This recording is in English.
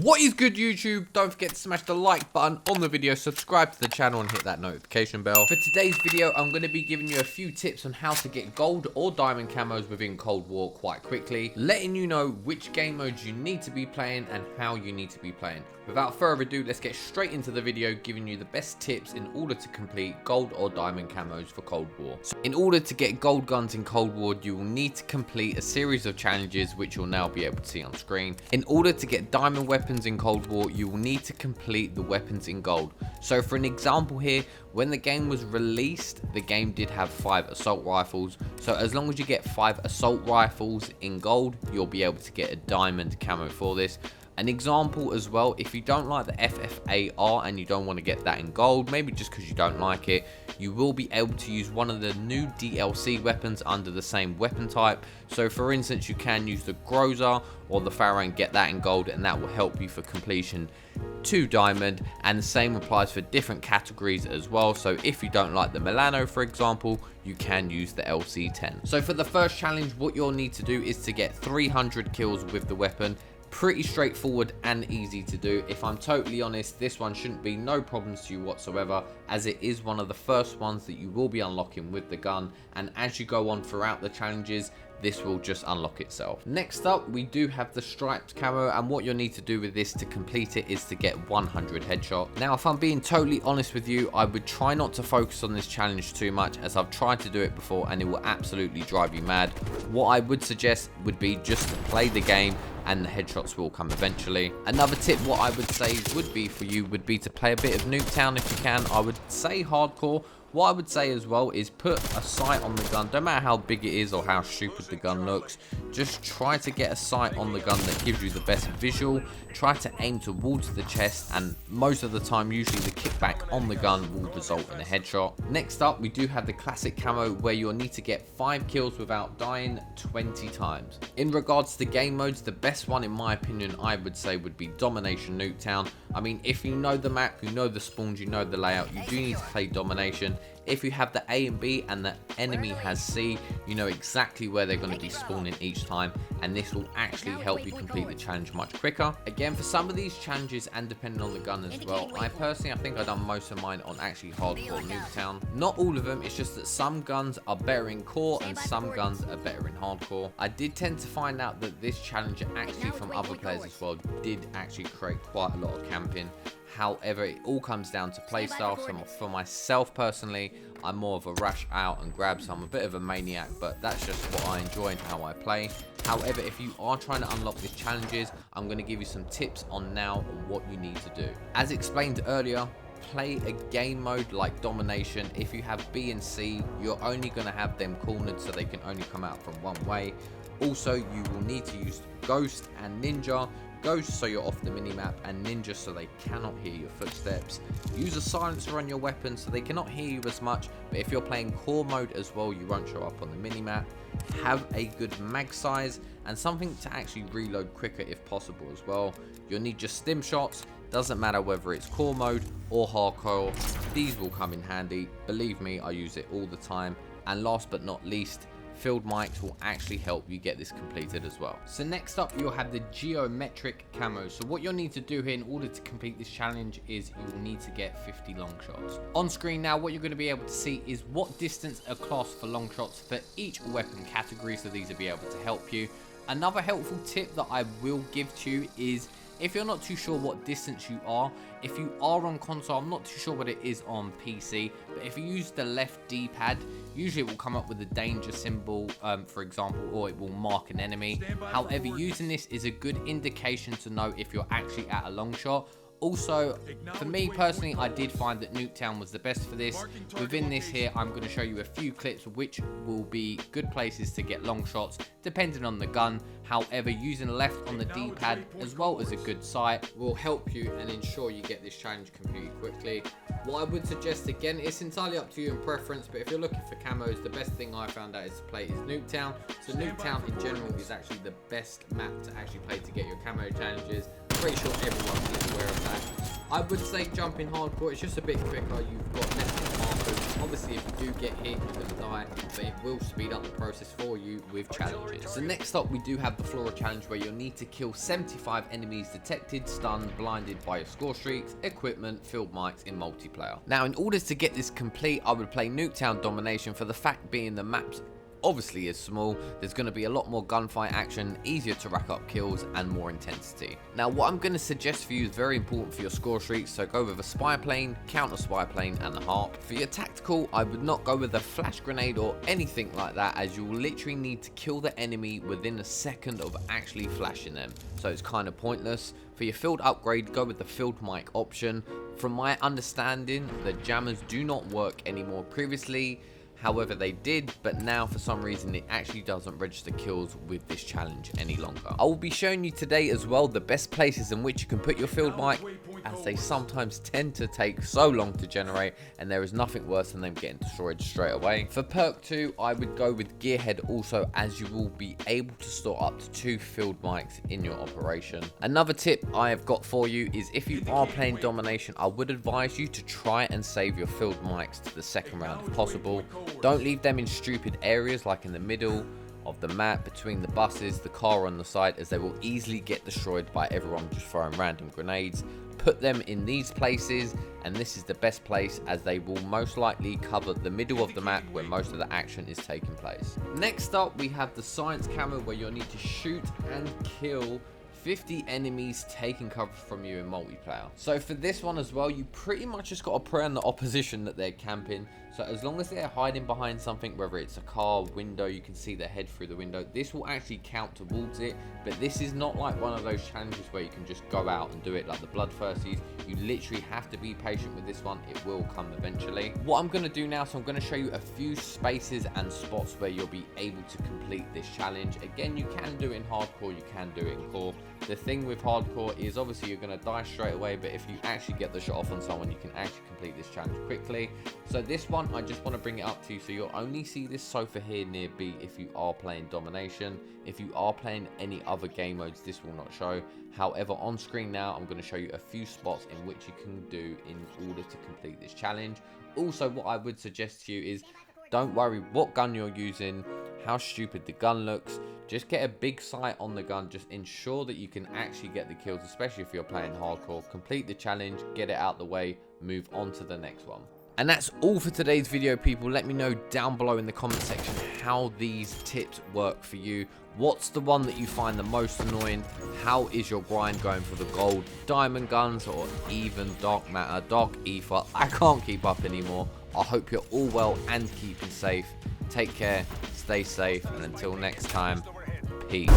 What is good, YouTube? Don't forget to smash the like button on the video, subscribe to the channel and hit that notification bell. For today's video, I'm going to be giving you a few tips on how to get gold or diamond camos within Cold War quite quickly, letting you know which game modes you need to be playing and how you need to be playing. Without further ado, let's get straight into the video, giving you the best tips in order to complete gold or diamond camos for Cold War. So in order to get gold guns in Cold War, you will need to complete a series of challenges which you'll now be able to see on screen. In order to get diamond weapons in Cold War, you will need to complete the weapons in gold. So for an example here, when the game was released, the game did have 5 assault rifles. So as long as you get 5 assault rifles in gold, you'll be able to get a diamond camo for this. An example as well, if you don't like the FFAR and you don't want to get that in gold, maybe just because you don't like it, you will be able to use one of the new DLC weapons under the same weapon type. So for instance, you can use the Groza or the Pharaoh and get that in gold, and that will help you for completion to diamond. And the same applies for different categories as well. So if you don't like the Milano, for example, you can use the LC10. So for the first challenge, what you'll need to do is to get 300 kills with the weapon. Pretty straightforward and easy to do. If I'm totally honest, this one shouldn't be no problems to you whatsoever, as it is one of the first ones that you will be unlocking with the gun, and as you go on throughout the challenges, this will just unlock itself. Next up, we do have the striped camo, and what you'll need to do with this to complete it is to get 100 headshot. Now, if I'm being totally honest with you, I would try not to focus on this challenge too much, as I've tried to do it before and it will absolutely drive you mad. What I would suggest would be just to play the game, and the headshots will come eventually. Another tip, what I would say would be for you, would be to play a bit of Nuketown if you can. I would say hardcore. What I would say as well is put a sight on the gun. Don't matter how big it is or how stupid the gun looks, just try to get a sight on the gun that gives you the best visual. Try to aim towards the chest, and most of the time, usually the kickback on the gun will result in a headshot. Next up, we do have the classic camo, where you'll need to get 5 kills without dying 20 times. In regards to the game modes, the best one in my opinion, I would say, would be Domination Nuketown. I mean, if you know the map, you know the spawns, you know the layout, you do need to play Domination. If you have the A and B and the enemy has C, you know exactly where they're going to be spawning each time, and this will actually help you complete the challenge much quicker. Again, for some of these challenges, and depending on the gun as well, I think I've done most of mine on actually hardcore Nuketown. Not all of them, it's just that some guns are better in core and some guns are better in hardcore. I did tend to find out that this challenge, actually from other players as well, did actually create quite a lot of camping. However, it all comes down to playstyle. So for myself personally, I'm more of a rush out and grab, so I'm a bit of a maniac, but that's just what I enjoy and how I play. However, if you are trying to unlock these challenges, I'm going to give you some tips on now on what you need to do. As explained earlier, play a game mode like Domination. If you have B and C, you're only going to have them cornered, so they can only come out from one way. Also, you will need to use Ghost and Ninja. Ghost so you're off the minimap, and Ninja so they cannot hear your footsteps. Use a silencer on your weapon so they cannot hear you as much, but if you're playing core mode as well, you won't show up on the minimap. Have a good mag size and something to actually reload quicker if possible as well. You'll need your stim shots. Doesn't matter whether it's core mode or hardcore, these will come in handy. Believe me, I use it all the time. And last but not least, field mics will actually help you get this completed as well. So next up, you'll have the geometric camo. So what you'll need to do here in order to complete this challenge is you will need to get 50 long shots. On screen now, what you're going to be able to see is what distance are classed for long shots for each weapon category, so these will be able to help you. Another helpful tip that I will give to you is, if you're not too sure what distance you are, if you are on console, I'm not too sure what it is on PC, but if you use the left D-pad, usually it will come up with a danger symbol, for example, or it will mark an enemy. However, using this is a good indication to know if you're actually at a long shot. Also, for me personally, I did find that Nuketown was the best for this. Within this here, I'm going to show you a few clips which will be good places to get long shots, depending on the gun. However, using left on the D-pad as well as a good sight will help you and ensure you get this challenge completed quickly. What I would suggest, again, it's entirely up to you and preference, but if you're looking for camos, the best thing I found out is to play is Nuketown. So Nuketown in general is actually the best map to actually play to get your camo challenges. Pretty sure everyone is aware of that. I would say jump in hardcore, it's just a bit quicker. You've got less markers Obviously, if you do get hit, you're going to die, but it will speed up the process for you with challenges. So next up, we do have the Flora challenge, where you'll need to kill 75 enemies detected, stunned, blinded by your score streaks, equipment, field mics in multiplayer. Now, in order to get this complete, I would play Nuketown Domination, for the fact being the maps obviously is small, there's going to be a lot more gunfight action, easier to rack up kills, and more intensity. Now, what I'm going to suggest for you is very important for your score streaks, so go with a spy plane, counter spy plane, and a harp. For your tactical, I would not go with a flash grenade or anything like that, as you'll literally need to kill the enemy within a second of actually flashing them, so it's kind of pointless. For your field upgrade, go with the field mic option. From my understanding, the jammers do not work anymore. Previously, however, they did, but now for some reason it actually doesn't register kills with this challenge any longer. I will be showing you today as well the best places in which you can put your field mic, as they sometimes tend to take so long to generate, and there is nothing worse than them getting destroyed straight away. For perk 2, I would go with gearhead also, as you will be able to store up to 2 field mics in your operation. Another tip I have got for you is, if you are playing domination, I would advise you to try and save your field mics to the second round if possible. Don't leave them in stupid areas like in the middle of the map, between the buses, the car on the side, as they will easily get destroyed by everyone just throwing random grenades. Put them in these places, and this is the best place, as they will most likely cover the middle of the map where most of the action is taking place. Next up, we have the science camo, where you'll need to shoot and kill 50 enemies taking cover from you in multiplayer. So for this one as well, you pretty much just got to pray on the opposition that they're camping. So as long as they're hiding behind something, whether it's a car, window, you can see their head through the window, this will actually count towards it. But this is not like one of those challenges where you can just go out and do it like the Bloodthirsties. You literally have to be patient with this one. It will come eventually. What I'm going to do now, so I'm going to show you a few spaces and spots where you'll be able to complete this challenge. Again, you can do it in hardcore, you can do it in core. The thing with hardcore is obviously you're going to die straight away, but if you actually get the shot off on someone, you can actually complete this challenge quickly. So this one, I just want to bring it up to you, so you'll only see this sofa here near B if you are playing domination. If you are playing any other game modes, this will not show. However, on screen now, I'm going to show you a few spots in which you can do in order to complete this challenge. Also, what I would suggest to you is, don't worry what gun you're using, how stupid the gun looks. Just get a big sight on the gun. Just ensure that you can actually get the kills, especially if you're playing hardcore. Complete the challenge, get it out the way, move on to the next one. And that's all for today's video, people. Let me know down below in the comment section how these tips work for you. What's the one that you find the most annoying? How is your grind going for the gold, diamond guns, or even dark matter, dark ether? I can't keep up anymore. I hope you're all well and keeping safe. Take care, stay safe, and until next time, peace.